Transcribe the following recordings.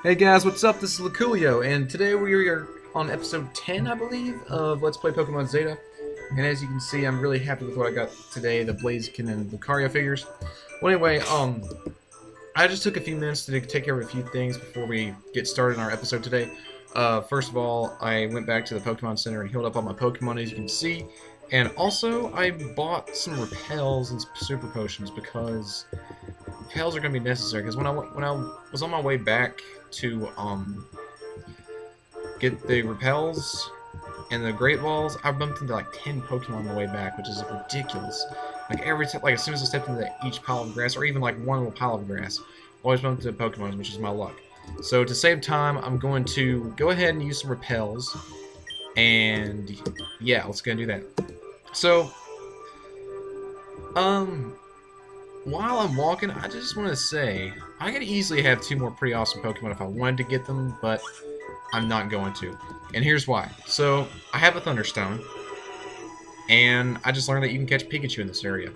Hey guys, what's up? This is Laculio, and today we are on episode 10, I believe, of Let's Play Pokemon Zeta. And as you can see, I'm really happy with what I got today, the Blaziken and Lucario figures. Well, anyway, I just took a few minutes to take care of a few things before we get started in our episode today. First of all, I went back to the Pokemon Center and healed up all my Pokemon, as you can see. And also, I bought some repels and super potions because repels are going to be necessary. Because when I was on my way back to get the repels and the Great Balls, I bumped into like 10 Pokemon on the way back, which is ridiculous. Like every time, like as soon as I stepped into each pile of grass, or even like one little pile of grass, always bumped into Pokemon, which is my luck. So to save time, I'm going to go ahead and use some repels, and yeah, let's go and do that. So, while I'm walking, I just want to say, I could easily have two more pretty awesome Pokemon if I wanted to get them, but I'm not going to. And here's why. So, I have a Thunderstone, and I just learned that you can catch Pikachu in this area.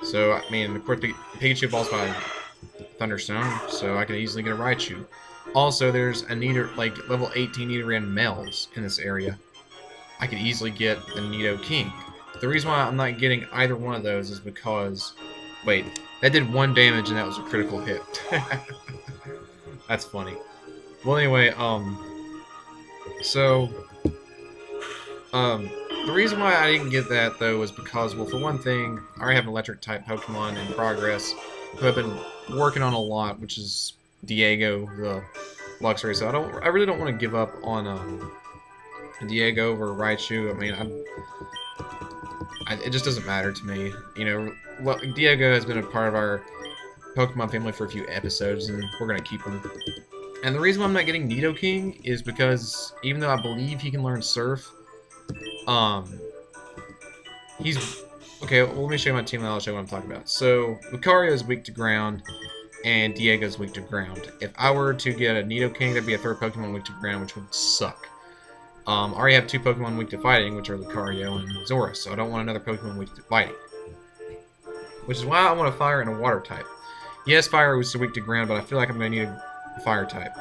So, I mean, of course, Pikachu evolves by Thunderstone, so I could easily get a Raichu. Also, there's a like level 18 Nidoran males in this area. I could easily get the Nidoking. The reason why I'm not getting either one of those is because, wait, that did 1 damage and that was a critical hit. That's funny. Well, anyway, the reason why I didn't get that though was because, well, for one thing, I already have an electric type Pokemon in progress who I've been working on a lot, which is Diego, the Luxray. So I really don't want to give up on Diego over Raichu. I mean, it just doesn't matter to me. You know, Diego has been a part of our Pokemon family for a few episodes, and we're gonna keep him. And the reason why I'm not getting Nidoking is because even though I believe he can learn Surf, he's okay. Well, let me show you my team, and I'll show you what I'm talking about. So Lucario is weak to ground, and Diego is weak to ground. If I were to get a Nidoking, there'd be a third Pokemon weak to ground, which would suck. I already have 2 Pokemon weak to fighting, which are Lucario and Zora, so I don't want another Pokemon weak to fighting. Which is why I want a Fire and a Water type. Yes, Fire was weak to ground, but I feel like I'm going to need a Fire type.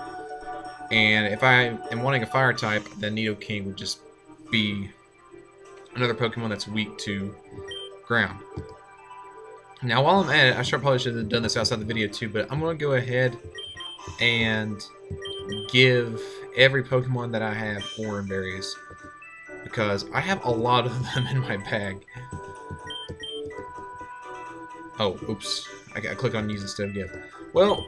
And if I am wanting a Fire type, then Nidoking would just be another Pokemon that's weak to ground. Now, while I'm at it, probably should have done this outside the video too, but I'm going to go ahead and give every Pokemon that I have Oran Berries, because I have a lot of them in my bag. Oh, oops. I click on use instead of give. Well,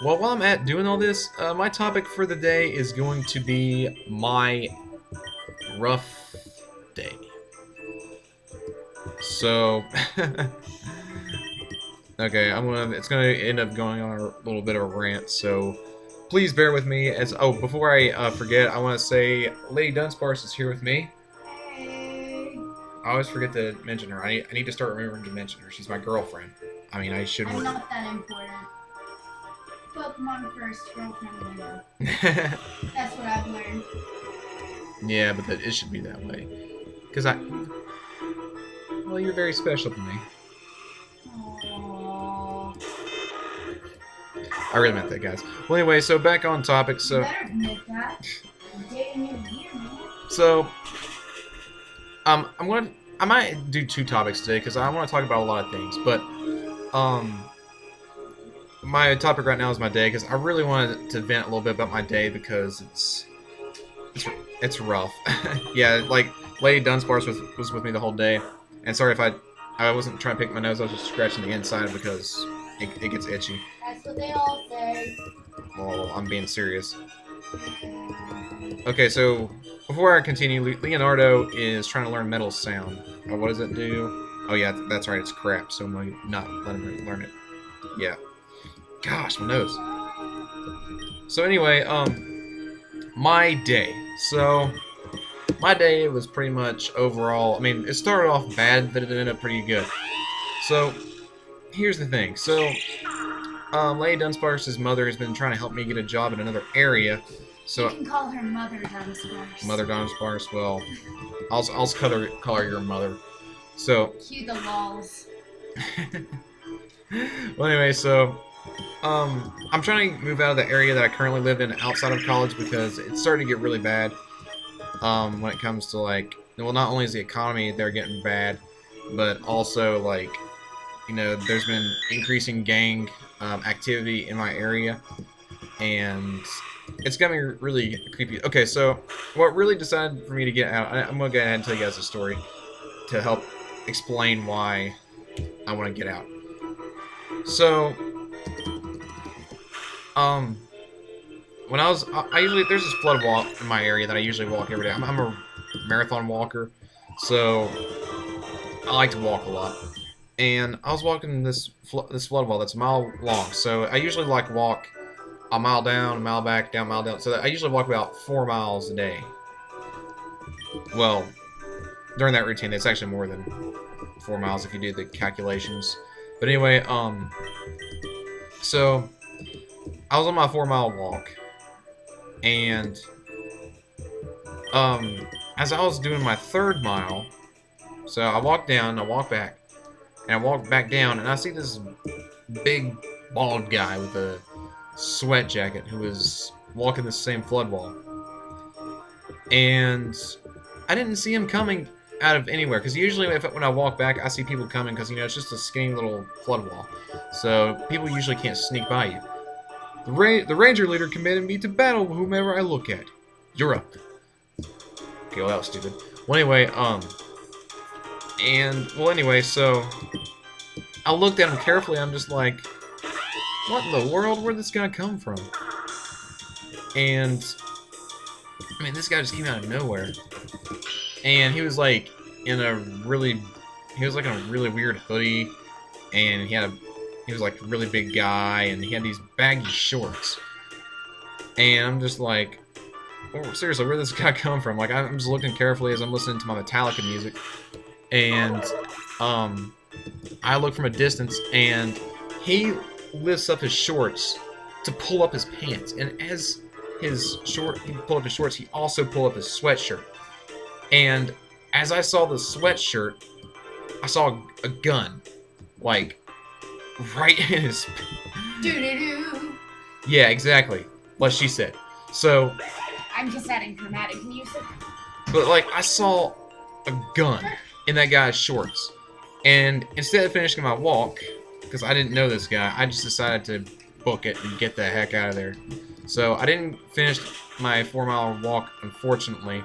while I'm at doing all this, my topic for the day is going to be my rough day. So, okay, it's gonna end up going on a little bit of a rant, so please bear with me. Before I forget, I want to say Lady Dunsparce is here with me. Hey. I always forget to mention her. I need to start remembering to mention her. She's my girlfriend. I mean, I should. I'm not that important. Pokemon first, girlfriend later. That's what I've learned. Yeah, but it should be that way. Because well, you're very special to me. Aww. I really meant that, guys. Well, anyway, so back on topic. So. You better admit that. I'm dating you here, man. So. I might do 2 topics today because I want to talk about a lot of things, but my topic right now is my day because I really wanted to vent a little bit about my day because it's rough. Yeah, like Lady Dunsparce was with me the whole day, and sorry if I wasn't trying to pick my nose, I was just scratching the inside because it gets itchy. That's what they all say. Well, I'm being serious. Okay, so before I continue, Leonardo is trying to learn Metal Sound. What does it do? Oh yeah, that's right, it's crap, so I'm going to not let him learn it. Yeah. Gosh, my nose. So anyway, my day. So, my day was pretty much overall, I mean, it started off bad, but it ended up pretty good. So, here's the thing. So, Lady Dunsparce's mother has been trying to help me get a job in another area. So you can call her Mother Dunsparce. Mother Dunsparce. Well, I'll call her your mother. So. Cue the lols. Well, anyway, so I'm trying to move out of the area that I currently live in outside of college because it's starting to get really bad. When it comes to like, well, not only is the economy there getting bad, but also like, there's been increasing gang activity in my area, and it's got me really creepy. Okay, so what really decided for me to get out? I'm gonna go ahead and tell you guys a story to help explain why I want to get out. So, um, when I usually there's this flood walk in my area that I usually walk every day. I'm a marathon walker, so I like to walk a lot. And I was walking this flood wall that's a mile long. So I usually like walk a mile down, a mile back, down, a mile down. So I usually walk about 4 miles a day. Well, during that routine, it's actually more than 4 miles if you do the calculations. But anyway, so I was on my 4 mile walk, and as I was doing my third mile, so I walked down, I walked back, and I walked back down, and I see this big bald guy with a sweat jacket who was walking the same flood wall. And I didn't see him coming out of anywhere, because usually when I walk back, I see people coming, because it's just a skinny little flood wall, so people usually can't sneak by you. The ranger leader commanded me to battle whomever I look at. You're up. Okay, well, that was stupid. Well, anyway, so I looked at him carefully. I'm just like, what in the world? Where'd this guy come from? And I mean, this guy just came out of nowhere, and he was like in a really weird hoodie, and he was like a really big guy, and he had these baggy shorts, and I'm just like, oh, seriously, where'd this guy come from? Like, I'm just looking carefully as I'm listening to my Metallica music, and I look from a distance, and he lifts up his shorts to pull up his pants, and as he pulled up his shorts, he also pulled up his sweatshirt. And as I saw the sweatshirt, I saw a gun, like, right in his... Doo-doo-doo. Yeah, exactly. What she said. So... I'm just adding dramatic music. But, like, I saw a gun in that guy's shorts. And instead of finishing my walk, because I didn't know this guy, I just decided to book it and get the heck out of there. So I didn't finish my 4 mile walk, unfortunately,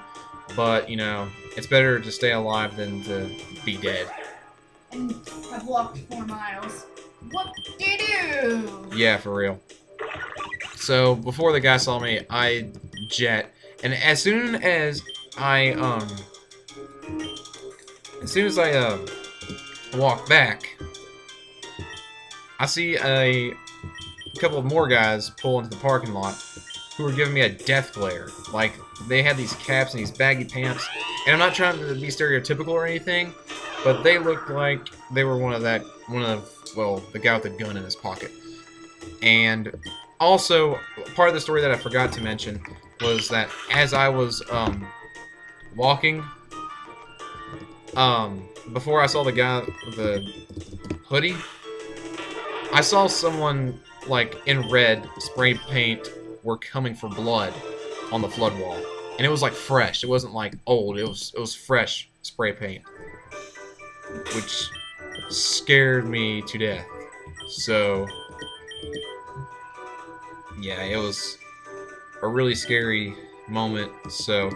but, it's better to stay alive than to be dead. And I've walked 4 miles. What do you do? Yeah, for real. So before the guy saw me, I jet, and as soon as I walk back, I see a couple of more guys pull into the parking lot who were giving me a death glare. Like, they had these caps and these baggy pants, and I'm not trying to be stereotypical or anything, but they looked like they were the guy with the gun in his pocket. And also, part of the story that I forgot to mention was that as I was walking, before I saw the guy with the hoodie, I saw someone, like, in red spray paint were coming for blood on the flood wall. And it was, like, fresh. It wasn't, like, old. It was fresh spray paint, which scared me to death. So, yeah, it was a really scary moment. So,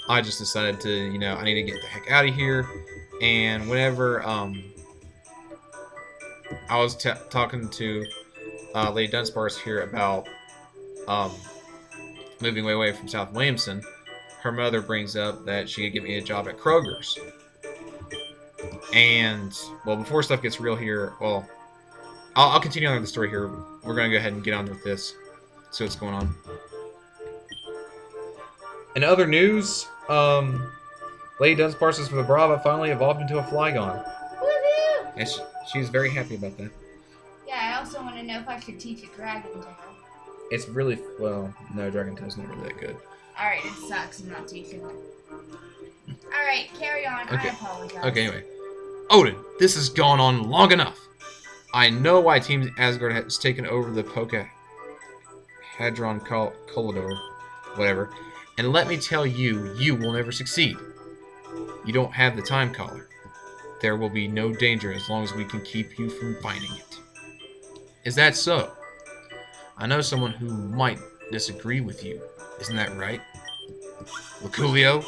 I just decided to, I need to get the heck out of here. And whenever, I was talking to Lady Dunsparce here about moving way away from South Williamson, her mother brings up that she could get me a job at Kroger's. And, well, before stuff gets real here, well, I'll continue on with the story here. We're going to go ahead and get on with this, see what's going on. In other news, Lady Dunsparce's for the Brava finally evolved into a Flygon. Woohoo! And she's very happy about that. Yeah, I also want to know if I should teach a dragon tail. It's really, well, no, Dragon Tail's not really that good. Alright, it sucks. I'm not teaching it. Alright, carry on. Okay. I apologize. Okay, anyway. Odin, this has gone on long enough. I know why Team Asgard has taken over the Hadron Collider, whatever. And let me tell you, you will never succeed. You don't have the time collar. There will be no danger as long as we can keep you from finding it. Is that so? I know someone who might disagree with you. Isn't that right? Luculio?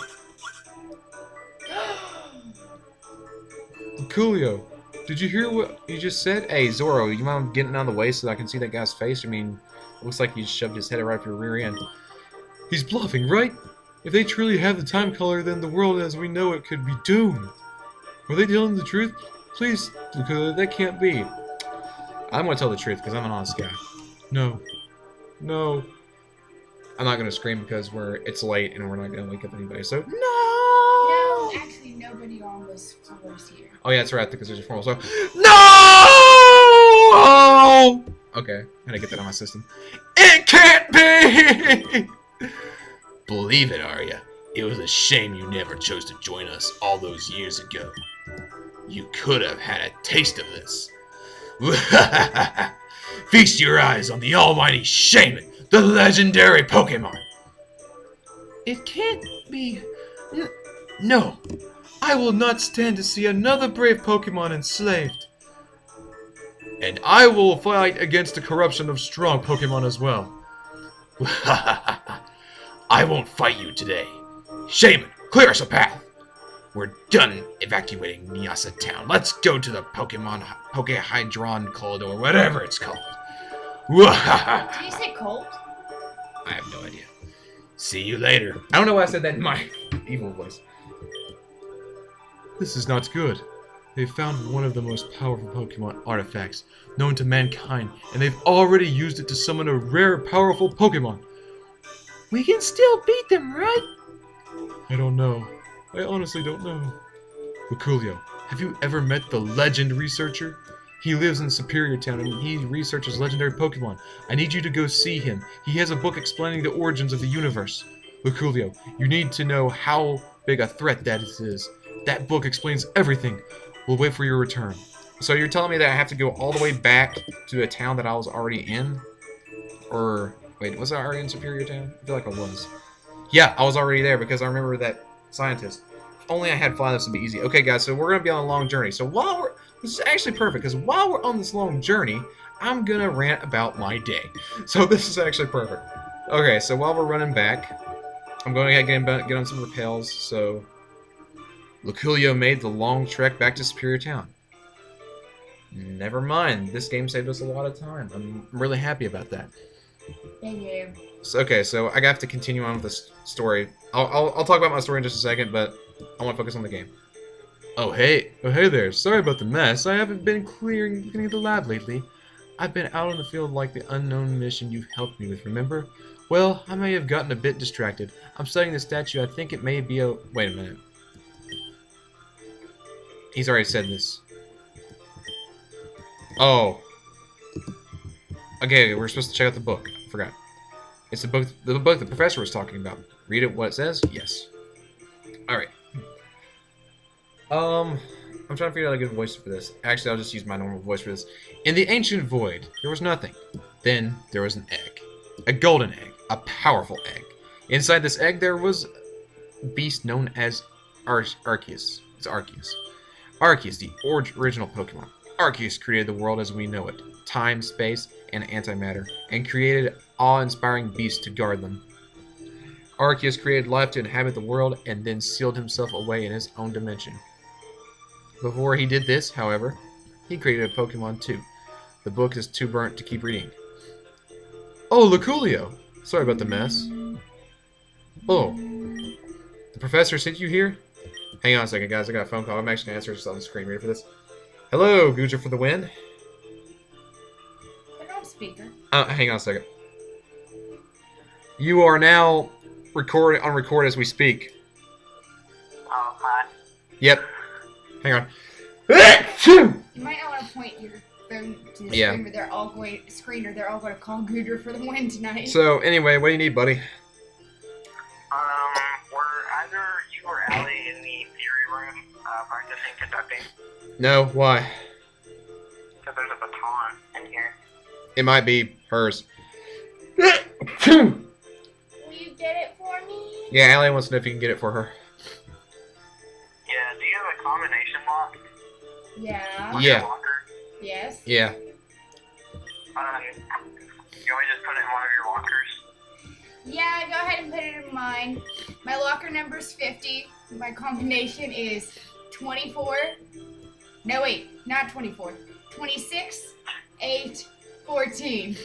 Luculio, did you hear what you just said? Hey, Zoro, you mind getting out of the way so that I can see that guy's face? I mean, it looks like he shoved his head right up your rear end. He's bluffing, right? If they truly have the time color, then the world as we know it could be doomed. Were they telling the truth? Please, Luculio, that can't be. I'm gonna tell the truth because I'm an honest guy. No. No. I'm not gonna scream because it's late and we're not gonna wake up anybody. So no. No, actually, nobody on this floor is here. Oh yeah, that's right. Because there's a formal. So no. Okay, I gotta get that on my system. It can't be. Believe it, Arya. It was a shame you never chose to join us all those years ago. You could have had a taste of this. Feast your eyes on the almighty Shaman, the legendary Pokemon. It can't be. No, I will not stand to see another brave Pokemon enslaved. And I will fight against the corruption of strong Pokemon as well. I won't fight you today. Shaman, clear us a path. We're done evacuating Nyasa Town. Let's go to the Hydron Corridor, whatever it's called. Did you say cold? I have no idea. See you later. I don't know why I said that in my evil voice. This is not good. They found one of the most powerful Pokemon artifacts known to mankind, and they've already used it to summon a rare, powerful Pokemon. We can still beat them, right? I don't know. I honestly don't know. Luculio, have you ever met the Legend Researcher? He lives in Superior Town and he researches legendary Pokemon. I need you to go see him. He has a book explaining the origins of the universe. Luculio, you need to know how big a threat that is. That book explains everything. We'll wait for your return. So you're telling me that I have to go all the way back to a town that I was already in? Or, wait, was I already in Superior Town? I feel like I was. Yeah, I was already there because I remember that scientist. If only I had fly, this would be easy. Okay, guys, so we're going to be on a long journey. So this is actually perfect, because while we're on this long journey, I'm going to rant about my day. So this is actually perfect. Okay, so while we're running back, I'm going to get on some repels. So Luculio made the long trek back to Superior Town. Never mind. This game saved us a lot of time. I'm really happy about that. Thank you. So, okay, so I have to continue on with this story. I'll talk about my story in just a second, but I want to focus on the game. Oh hey there. Sorry about the mess. I haven't been cleaning the lab lately. I've been out in the field like the unknown mission you helped me with, remember? Well, I may have gotten a bit distracted. I'm studying the statue. I think it may be a... Wait a minute. He's already said this. Oh. Okay, we're supposed to check out the book. I forgot. It's the book the professor was talking about. Read it what it says? Yes. Alright. I'm trying to figure out a good voice for this. Actually, I'll just use my normal voice for this. In the ancient void, there was nothing. Then there was an egg. A golden egg. A powerful egg. Inside this egg, there was a beast known as Arceus. It's Arceus. Arceus, the original Pokemon. Arceus created the world as we know it. Time, space, and antimatter. And created awe-inspiring beasts to guard them. Arceus created life to inhabit the world and then sealed himself away in his own dimension. Before he did this, however, he created a Pokemon too. The book is too burnt to keep reading. Oh, Luculio! Sorry about the mess. Oh. The professor sent you here? Hang on a second, guys. I got a phone call. I'm actually going to answer this on the screen. Ready for this? Hello, Goodra for the win. Put on speaker. Hang on a second. You are now on record as we speak. Oh, hi. Yep. Hang on. You might not want to point your phone to the screen, but they're all going to call Goodra for the win tonight. So, anyway, what do you need, buddy? Were either you or Allie in the theory room practicing conducting? No, why? Because there's a It might be hers. Will you get it for me? Yeah, Allie wants to know if you can get it for her. Yeah, do you have a combination lock? Yeah. On Yeah. your locker? Yes. Yeah. You want me to just put it in one of your lockers? Yeah, go ahead and put it in mine. My locker number's 50. My combination is 24. No, wait, not 24. 26, 8, 14.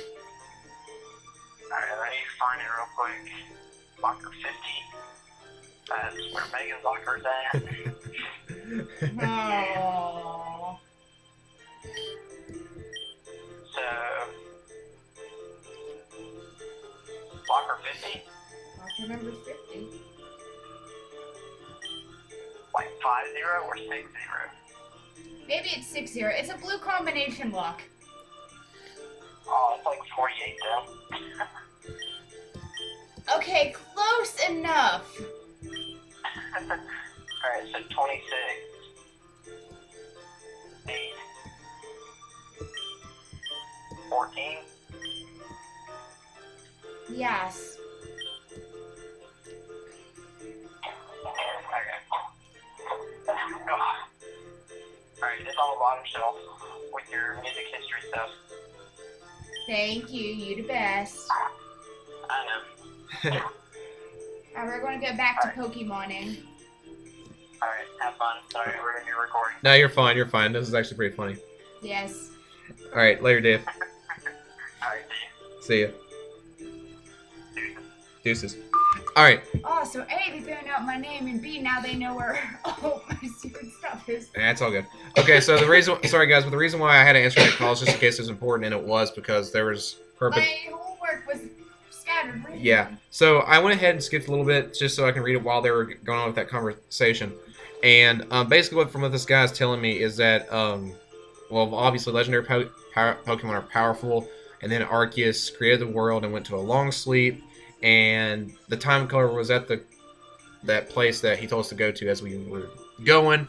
Alright, let me find it real quick. Locker 50. That's where Megan's locker's at. Oh. So, locker 50? Locker number's 50. Like 50 or 60? Maybe it's 60. It's a blue combination lock. Oh, it's like 48 though. Okay, close enough. Alright, so 26. 8. 14. Yes. Alright, it's on the bottom shelf with your music history stuff. Thank you. You the best. I know. Alright, we're going to go back to Pokemoning. Alright, have fun. Sorry, we're gonna be recording. No, you're fine. You're fine. This is actually pretty funny. Yes. All right, later, Dave. Alright, See ya. Deuces. All right. Oh, so A, they found out my name, and B, now they know where all my secret stuff is. That's all good. Okay, so the reason, sorry guys, but the reason why I had to answer that call is just in case it was important, and it was because there was purpose. My homework was scattered. Randomly. Yeah. So I went ahead and skipped a little bit just so I can read it while they were going on with that conversation. And basically, what this guy is telling me is that, well, obviously, legendary Pokemon are powerful, and then Arceus created the world and went to a long sleep, and the time color was at that place that he told us to go to as we were going,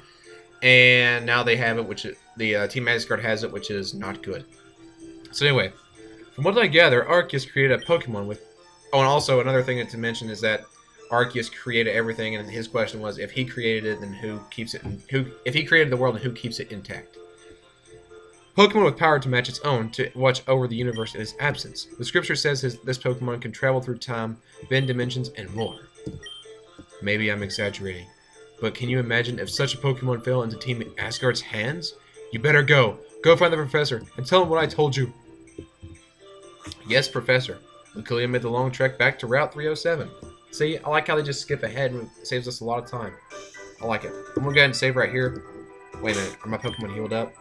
and now they have it, which the Team Magic Card has it, which is not good. So anyway, from what I gather, Arceus created a Pokemon with. Oh, and also another thing to mention is that Arceus created everything, and his question was, if he created it, then who keeps it? If he created the world, then who keeps it intact? Pokemon with power to match its own, to watch over the universe in its absence. The scripture says this Pokemon can travel through time, bend dimensions, and more. Maybe I'm exaggerating, but can you imagine if such a Pokemon fell into Team Asgard's hands? You better go. Go find the professor and tell him what I told you. Yes, Professor. Lucalia made the long trek back to Route 307. See, I like how they just skip ahead and it saves us a lot of time. I like it. I'm gonna go ahead and save right here. Wait a minute, are my Pokemon healed up?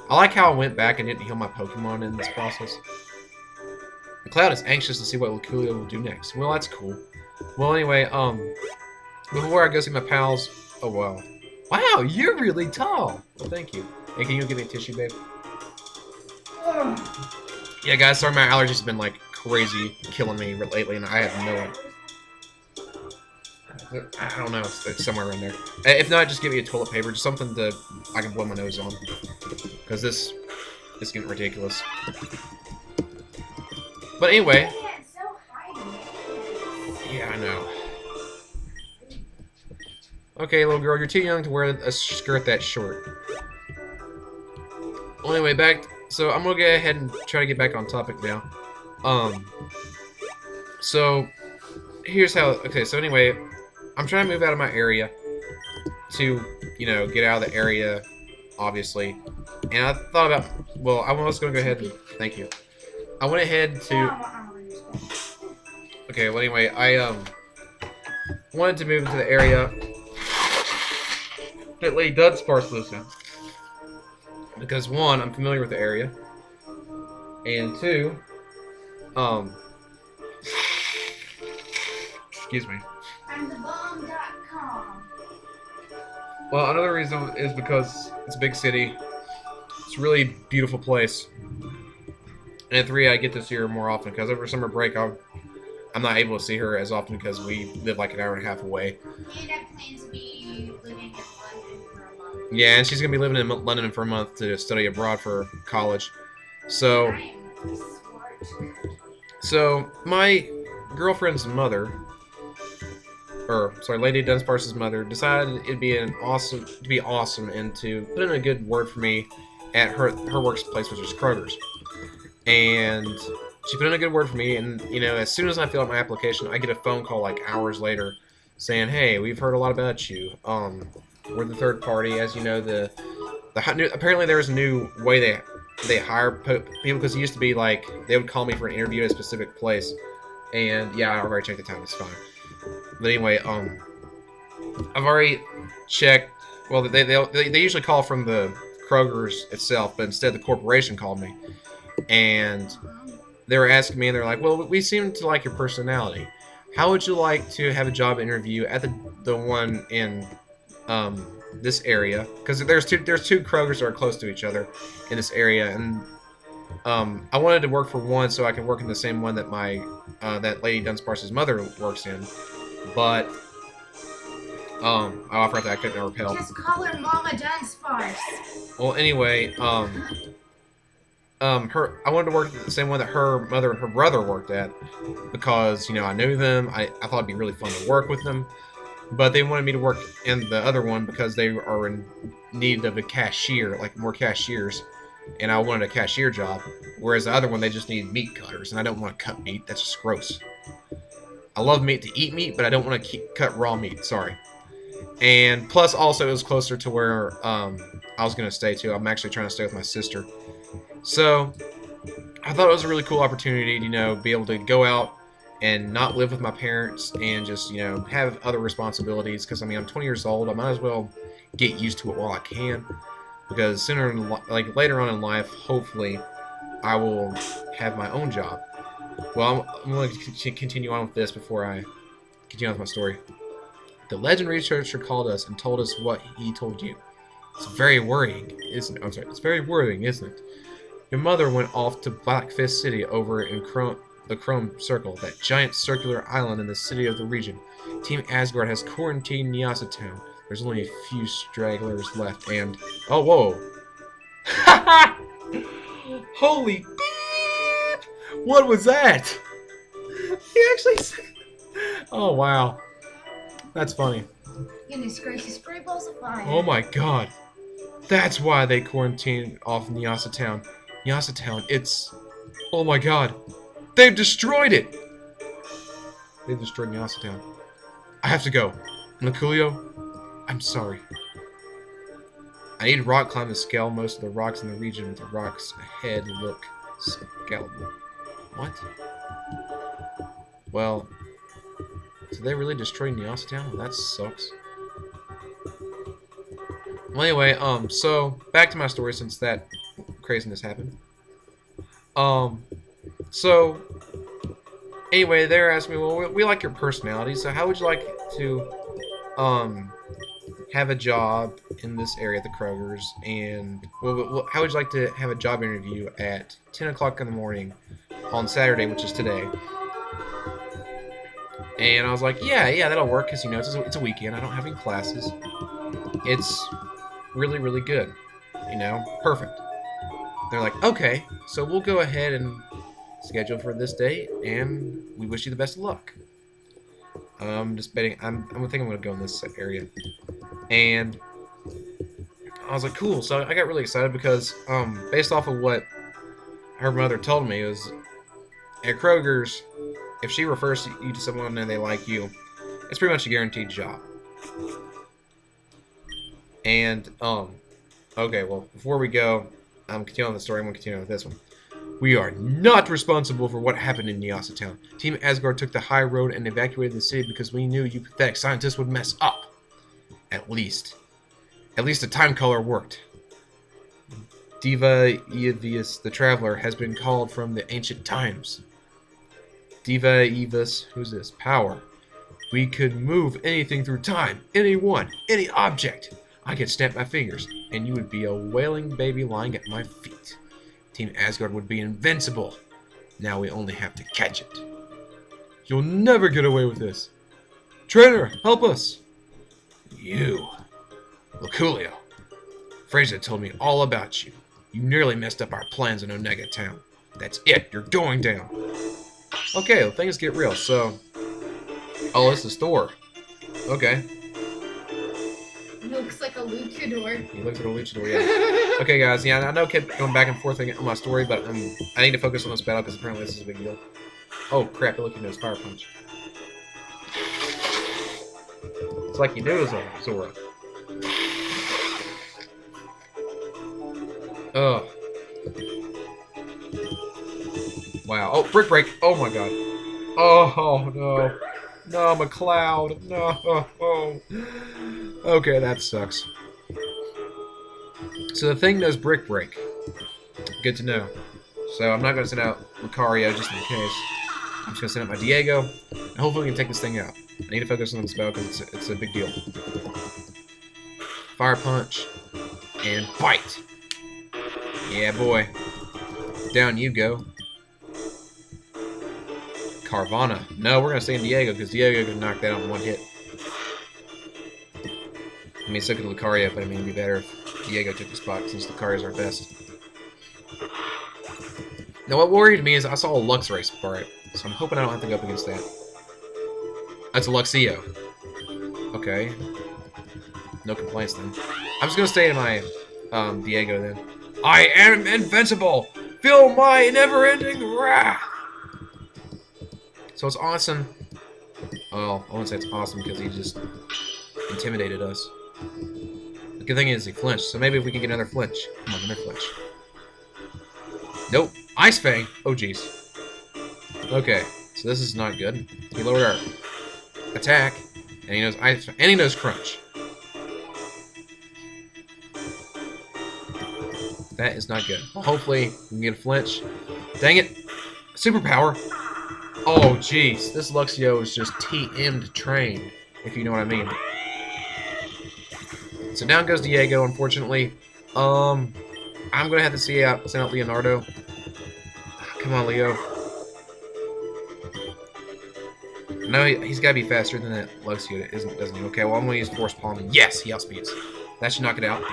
I like how I went back and didn't heal my Pokemon in this process. The Cloud is anxious to see what Lucalia will do next. Well, that's cool. Well, anyway, before I go see my pals... Oh, wow. Wow, you're really tall! Well, thank you. Hey, can you give me a tissue, babe? Yeah, guys, sorry, my allergies have been, like, crazy killing me lately, and I have no... I don't know, it's somewhere around there. If not, just give me a toilet paper, just something I can blow my nose on. Because this is getting ridiculous. But anyway... Yeah, I know. Okay, little girl, you're too young to wear a skirt that short. Well, anyway, so I'm gonna go ahead and try to get back on topic now. So, here's how... Okay, so anyway... I'm trying to move out of my area to, get out of the area, obviously. And I thought about, well, I was going to go ahead and, thank you. I went ahead to, okay, well, anyway, I, wanted to move into the area that Lady Dunsparce lives in. Because, one, I'm familiar with the area. And two, excuse me. Well, another reason is because it's a big city. It's a really beautiful place. And at 3, I get to see her more often because over summer break, I'm not able to see her as often because we live like an hour and a half away. And I plan to be living in London for a month. Yeah, and she's gonna be living in London for a month to study abroad for college. So, So, my girlfriend's mother, or sorry, Lady Dunsparce's mother, decided it'd be awesome and to put in a good word for me at her workplace, which is Kroger's. And she put in a good word for me, and you know, as soon as I fill out my application, I get a phone call like hours later saying, "Hey, we've heard a lot about you. We're the third party, as you know. Apparently there's a new way they hire people, because it used to be like they would call me for an interview at a specific place, and yeah, I already checked the time. It's fine. But anyway, I've already checked. Well, they usually call from the Kroger's itself, but instead the corporation called me, and they were asking me, and they're like, "Well, we seem to like your personality. How would you like to have a job interview at the one in this area? Because there's two Krogers that are close to each other in this area, and I wanted to work for one so I can work in the same one that my that Lady Dunsparce's mother works in, but I offered that I couldn't repel. Just call her Mama Dunsparce. Well, anyway, I wanted to work at the same one that her mother and her brother worked at, because, you know, I knew them. I thought it'd be really fun to work with them. But they wanted me to work in the other one because they are in need of a cashier, like more cashiers, and I wanted a cashier job. Whereas the other one, they just need meat cutters, and I don't want to cut meat. That's just gross. I love meat to eat meat, but I don't want to cut raw meat. Sorry. And plus, also, it was closer to where I was going to stay, too. I'm actually trying to stay with my sister. So, I thought it was a really cool opportunity to, you know, be able to go out and not live with my parents and just, you know, have other responsibilities. Because, I mean, I'm 20 years old. I might as well get used to it while I can. Because sooner, like later on in life, hopefully, I will have my own job. Well, I'm going to continue on with this before I continue on with my story. The legend researcher called us and told us what he told you. It's very worrying, isn't it? I'm sorry, it's very worrying, isn't it? Your mother went off to Blackfist City over in the Chrome Circle, that giant circular island in the city of the region. Team Asgard has quarantined Nyasa Town. There's only a few stragglers left, and... Oh, whoa! Holy beep! What was that? He actually said... Oh, wow. That's funny. Goodness gracious, spray balls of fire. Oh my god. That's why they quarantined off Nyasa Town. Nyasa Town, it's... Oh my god. They've destroyed it! They've destroyed Nyasa Town. I have to go. Merculio, I'm sorry. I need rock climb to scale most of the rocks in the region with the rocks ahead look scalable. What? Well... Did they really destroy Nyasa Town? That sucks. Well, anyway, so, back to my story since that craziness happened. So, anyway, they're asking me, well, we like your personality, so how would you like to, have a job in this area at the Kroger's, and, well, how would you like to have a job interview at 10 o'clock in the morning on Saturday, which is today? And I was like, yeah, that'll work, because, you know, it's a weekend. I don't have any classes. It's really, really good. You know? Perfect. They're like, okay, so we'll go ahead and schedule for this date, and we wish you the best of luck. I'm just betting, I think I'm going to go in this area. And I was like, cool. So I got really excited because, based off of what her mother told me, was at Kroger's, if she refers you to someone and they like you, it's pretty much a guaranteed job. And, okay, well, before we go, I'm continuing the story, I'm going to continue with this one. We are not responsible for what happened in Nyasa Town. Team Asgard took the high road and evacuated the city because we knew you pathetic scientists would mess up. At least the time color worked. Diva Evius the Traveler has been called from the ancient times. Diva Evis, who's this? Power. We could move anything through time, anyone, any object. I could snap my fingers, and you would be a wailing baby lying at my feet. Team Asgard would be invincible. Now we only have to catch it. You'll never get away with this. Trainer, help us. You. Merculio. Fraser told me all about you. You nearly messed up our plans in Onega Town. That's it. You're going down. Okay, well, things get real. So, oh, it's the store. Okay. He looks like a luchador. He looks like a luchador, yeah. Okay, guys, yeah, I know I kept going back and forth on my story, but I need to focus on this battle because apparently this is a big deal. Oh, crap, look at his fire punch. It's like you do, Zora. Ugh. Wow. Oh, brick break. Oh, my God. Oh, no. No, McCloud. No. Okay, that sucks. So the thing does brick break. Good to know. So I'm not going to send out Lucario just in case. I'm just going to send out my Diego. And hopefully we can take this thing out. I need to focus on this spell because it's a big deal. Fire punch. And bite. Yeah, boy. Down you go. Carvana. No, we're going to stay in Diego because Diego can knock that out in one hit. I mean, so could Lucario, but I mean, it'd be better if Diego took the spot since Lucario's our best. Now, what worried me is I saw a Luxray Sprite, so I'm hoping I don't have to go up against that. That's a Luxio. Okay. No complaints then. I'm just going to stay in my Diego then. I am invincible! Feel my never-ending wrath! So it's awesome. Well, I wouldn't say it's awesome because he just intimidated us. The good thing is he flinched, so maybe if we can get another flinch. Come on, another flinch. Nope. Ice Fang! Oh, jeez. Okay, so this is not good. He lowered our attack, and he knows Ice Fang, and he knows Crunch. That is not good. Well, hopefully we can get a flinch. Dang it! Superpower! Oh, jeez. This Luxio is just TM'd train, if you know what I mean. So down goes Diego, unfortunately. I'm gonna have to send out Leonardo. Come on, Leo. No, he's gotta be faster than that Luxio, doesn't he? Okay, well I'm gonna use Force Palm. Yes, he outspeeds. That should knock it out.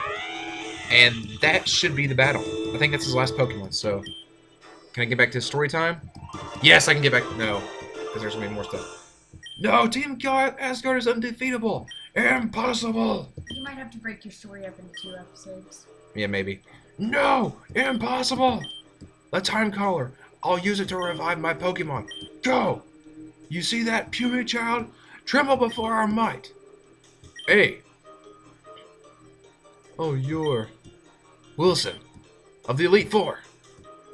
And that should be the battle. I think that's his last Pokemon, so... Can I get back to story time? Yes, I can get back. No, because there's gonna be more stuff. No, Team Asgard is undefeatable. Impossible. You might have to break your story up into 2 episodes. Yeah, maybe. No, impossible. The time collar. I'll use it to revive my Pokemon. Go. You see that, puny child? Tremble before our might. Hey. Oh, you're Wilson of the Elite Four.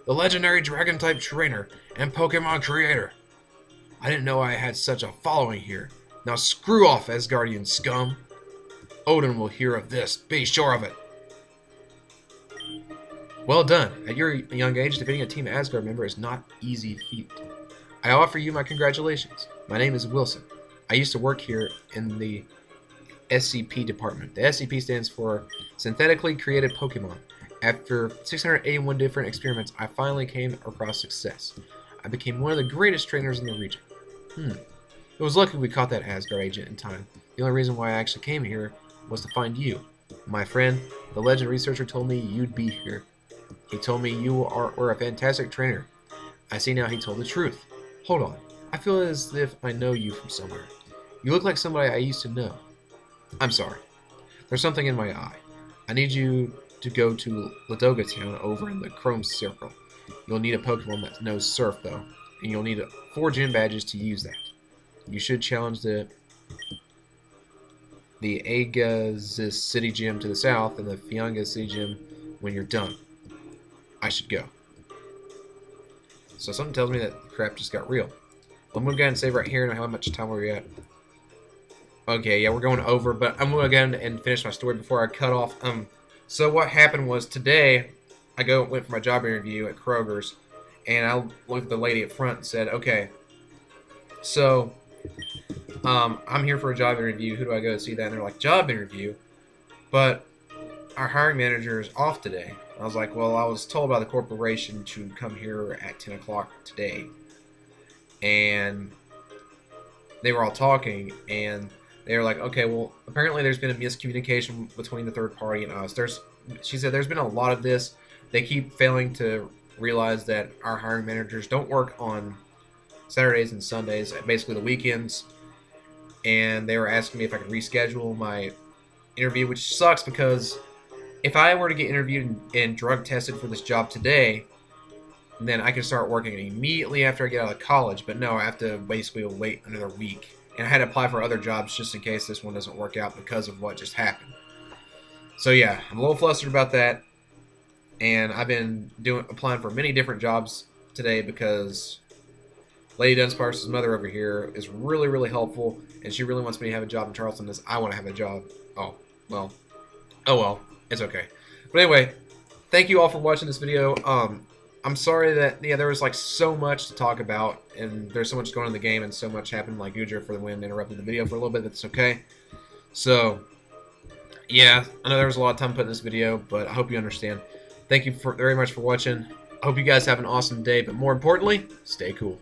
The legendary Dragon-type trainer and Pokemon creator. I didn't know I had such a following here. Now screw off, Asgardian scum. Odin will hear of this. Be sure of it. Well done. At your young age, defeating a Team Asgard member is not easy feat. I offer you my congratulations. My name is Wilson. I used to work here in the SCP department. The SCP stands for Synthetically Created Pokemon. After 681 different experiments, I finally came across success. I became one of the greatest trainers in the region. It was lucky we caught that Asgard agent in time. The only reason why I actually came here was to find you. My friend, the legend researcher told me you'd be here. He told me you were a fantastic trainer. I see now he told the truth. Hold on. I feel as if I know you from somewhere. You look like somebody I used to know. I'm sorry. There's something in my eye. I need you to go to Ladoga Town over in the Chrome Circle. You'll need a Pokemon that knows Surf, though, and you'll need 4 gym badges to use that. You should challenge the Agazis City Gym to the south and the Fianga City Gym when you're done. I should go. So something tells me that the crap just got real. I'm going to go ahead and save right here and how much time we're at. Okay, yeah, we're going over, but I'm going to go ahead and finish my story before I cut off. So what happened was today, I went for my job interview at Kroger's, and I looked at the lady up front and said, okay, so I'm here for a job interview. Who do I go to see that? And they're like, job interview? But our hiring manager is off today. I was like, well, I was told by the corporation to come here at 10 o'clock today. And they were all talking, and they were like, okay, well, apparently there's been a miscommunication between the third party and us. She said there's been a lot of this. They keep failing to realized that our hiring managers don't work on Saturdays and Sundays, basically the weekends. And they were asking me if I could reschedule my interview, which sucks because if I were to get interviewed and drug tested for this job today, then I can start working immediately after I get out of college. But no, I have to basically wait another week. And I had to apply for other jobs just in case this one doesn't work out because of what just happened. So yeah, I'm a little flustered about that. And I've been applying for many different jobs today because Lady Dunsparce's mother over here is really, really helpful, and she really wants me to have a job in Charleston as I want to have a job. Oh well, it's okay. But anyway, thank you all for watching this video. I'm sorry that there was like so much to talk about, and there's so much going on in the game, and so much happened. Like Goodra for the win interrupted the video for a little bit. That's okay. So yeah, I know there was a lot of time put in this video, but I hope you understand. Thank you very much for watching. I hope you guys have an awesome day, but more importantly, stay cool.